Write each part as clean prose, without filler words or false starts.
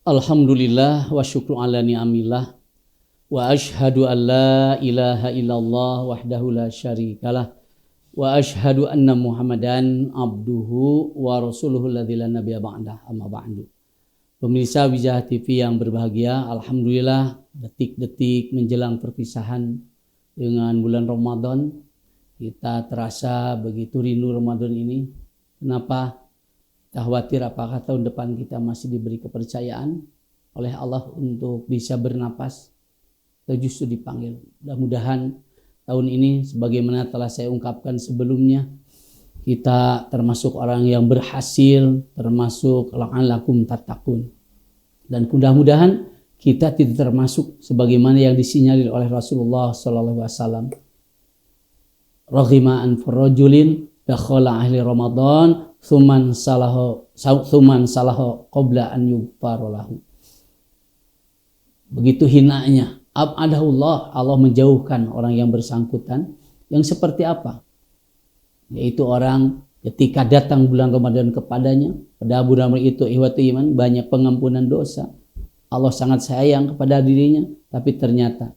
Alhamdulillah wa syukru ala ni'amillah wa ashhadu an la ilaha illallah wahdahu la syarikalah wa ashhadu anna Muhammadan abduhu wa rasuluhu alladzi la nabiyya ba'dah amma ba'du. Pemirsa Wijah TV yang berbahagia, alhamdulillah detik-detik menjelang perpisahan dengan bulan Ramadan, kita terasa begitu rindu Ramadan ini. Kenapa? Kita khawatir apakah tahun depan kita masih diberi kepercayaan oleh Allah untuk bisa bernapas atau justru dipanggil. Mudah-mudahan tahun ini sebagaimana telah saya ungkapkan sebelumnya, kita termasuk orang yang berhasil, termasuk la'allakum tattaqun. Dan mudah-mudahan kita tidak termasuk sebagaimana yang disinyalir oleh Rasulullah SAW. Raghima an farrajulin dakhala ahli Ramadan Thuman salahu qabla an yughfar lahu. Begitu hinanya abadahullah, Allah menjauhkan orang yang bersangkutan. Yang seperti apa? Yaitu orang ketika datang bulan Ramadan kepadanya, pada bulan itu ihwatu iman, banyak pengampunan dosa, Allah sangat sayang kepada dirinya, tapi ternyata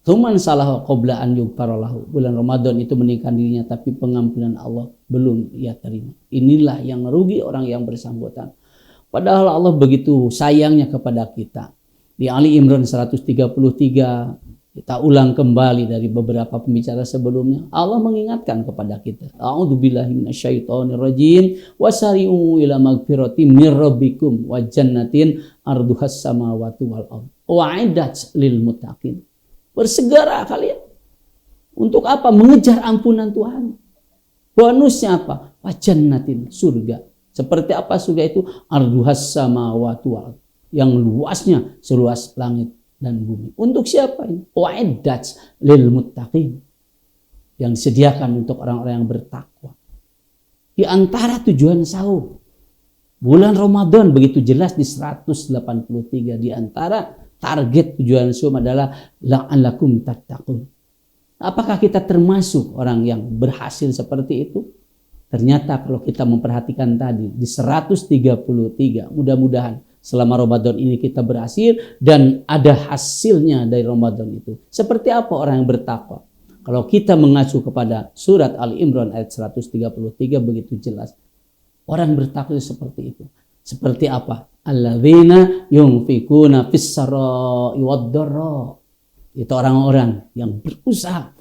Thuman salahu qabla an yughfar lahu, bulan Ramadan itu meninggalkan dirinya tapi pengampunan Allah belum ia terima. Inilah yang rugi orang yang bersangkutan. Padahal Allah begitu sayangnya kepada kita. Di Ali Imran 133, kita ulang kembali dari beberapa pembicara sebelumnya, Allah mengingatkan kepada kita, a'udzubillahi minasyaitonirrajim wasari'u ila magfiratin mir rabbikum wa jannatin arduhas samawati wal ardh wa'iddat lil muttaqin. Bersegera kalian. Untuk apa? Mengejar ampunan Tuhan. Bonusnya apa? Wajannatin, surga. Seperti apa surga itu? Arduhas samawati wal ardh, yang luasnya seluas langit dan bumi. Untuk siapa ini? Wa'iddat lil muttaqin, yang disediakan untuk orang-orang yang bertakwa. Di antara tujuan sahur bulan Ramadan begitu jelas di 183, di antara target tujuan saum adalah la'allakum tattaqun. Apakah kita termasuk orang yang berhasil seperti itu? Ternyata kalau kita memperhatikan tadi di 133, mudah-mudahan selama Ramadan ini kita berhasil dan ada hasilnya dari Ramadan itu. Seperti apa orang yang bertakwa? Kalau kita mengacu kepada surat Ali Imran ayat 133 begitu jelas. Orang bertakwa seperti itu. Seperti apa? Alladzina yunfikuna fis-sarai wad-dharra. Itu orang-orang yang berusaha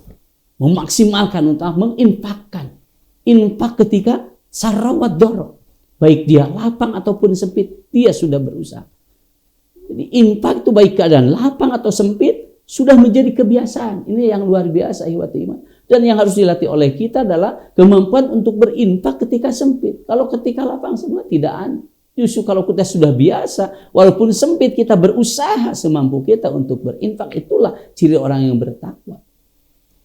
memaksimalkan untuk menginfakkan. Infak ketika sarra wad-dharra. Baik dia lapang ataupun sempit, dia sudah berusaha. Jadi infak itu baik keadaan lapang atau sempit sudah menjadi kebiasaan. Ini yang luar biasa ihwatu iman. Dan yang harus dilatih oleh kita adalah kemampuan untuk berinfak ketika sempit. Kalau ketika lapang semua tidak ada. Justru kalau kita sudah biasa, walaupun sempit kita berusaha semampu kita untuk berinfak, itulah ciri orang yang bertakwa.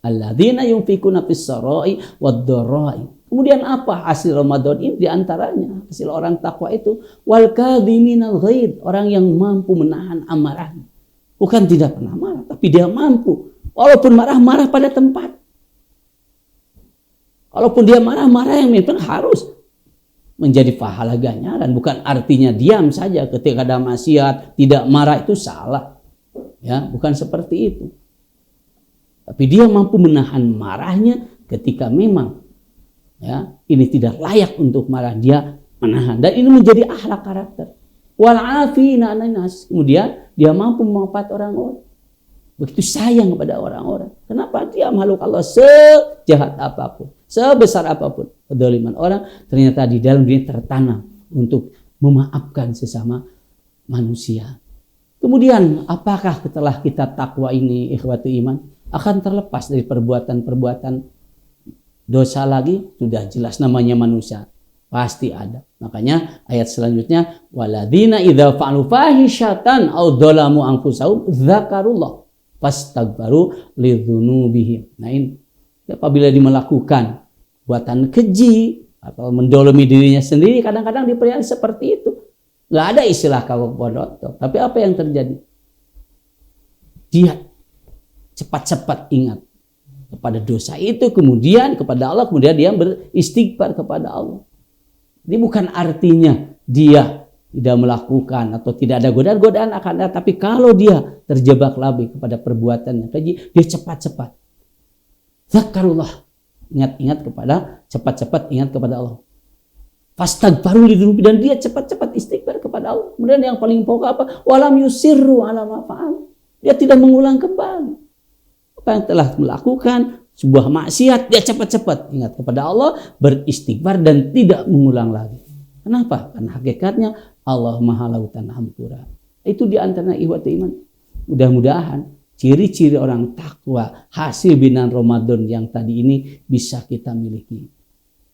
Alladzina yunfikuna fis-sarai wad-dharrai. Kemudian apa hasil Ramadan ini? Di antaranya hasil orang takwa itu wal kadhiminal ghaid, orang yang mampu menahan amarahnya. Bukan tidak pernah marah, tapi dia mampu. Walaupun marah-marah pada tempat. Walaupun dia marah-marah yang memang harus menjadi pahala ganjaran, bukan artinya diam saja ketika ada maksiat, tidak marah itu salah. Ya, bukan seperti itu. Tapi dia mampu menahan marahnya ketika memang ya, ini tidak layak untuk marah, dia menahan. Dan ini menjadi akhlak karakter. Wal afina 'anil nas. Kemudian dia mampu memanfaat orang-orang. Begitu sayang kepada orang-orang. Kenapa? Dia makhluk Allah sejahat apapun, sebesar apapun kedoliman orang, ternyata di dalam diri tertanam untuk memaafkan sesama manusia. Kemudian apakah setelah kita takwa ini ikhwatu iman akan terlepas dari perbuatan-perbuatan dosa lagi? Sudah jelas namanya manusia, pasti ada. Makanya ayat selanjutnya waladzina idza fa'alu fahishatan aw dzalamu anfusahum dzakarullah fastaghfaru lidzunubihim. Nah ini apabila dia melakukan buatan keji atau mendolimi dirinya sendiri, kadang-kadang diperlihatkan seperti itu. Nggak ada istilah kagok bodoh. Tapi apa yang terjadi? Dia cepat-cepat ingat kepada dosa itu, kemudian kepada Allah, kemudian dia beristighfar kepada Allah. Ini bukan artinya dia tidak melakukan atau tidak ada godaan-godaan akan ada, tapi kalau dia terjebak lagi kepada perbuatan yang keji, dia cepat-cepat zakarullah, ingat-ingat kepada, cepat-cepat ingat kepada Allah. Fastagfaru lidunubi, dan dia cepat-cepat istighfar kepada Allah. Kemudian yang paling pokok apa? Walam yusirru ala ma fa'al. Dia tidak mengulang kembali apa yang telah melakukan sebuah maksiat, dia cepat-cepat ingat kepada Allah, beristighfar dan tidak mengulang lagi. Kenapa? Karena hakikatnya Allah Maha Lautan Hampura. Itu di antara ikhwat iman. Mudah-mudahan ciri-ciri orang takwa hasil binaan Ramadan yang tadi ini bisa kita miliki,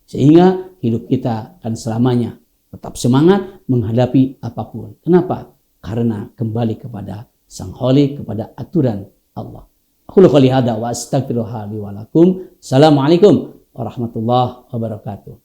sehingga hidup kita akan selamanya tetap semangat menghadapi apapun. Kenapa? Karena kembali kepada Sang Khalik, kepada aturan Allah. Aku qouli hada wa astaghfirullaha li wa lakum. Assalamualaikum warahmatullahi wabarakatuh.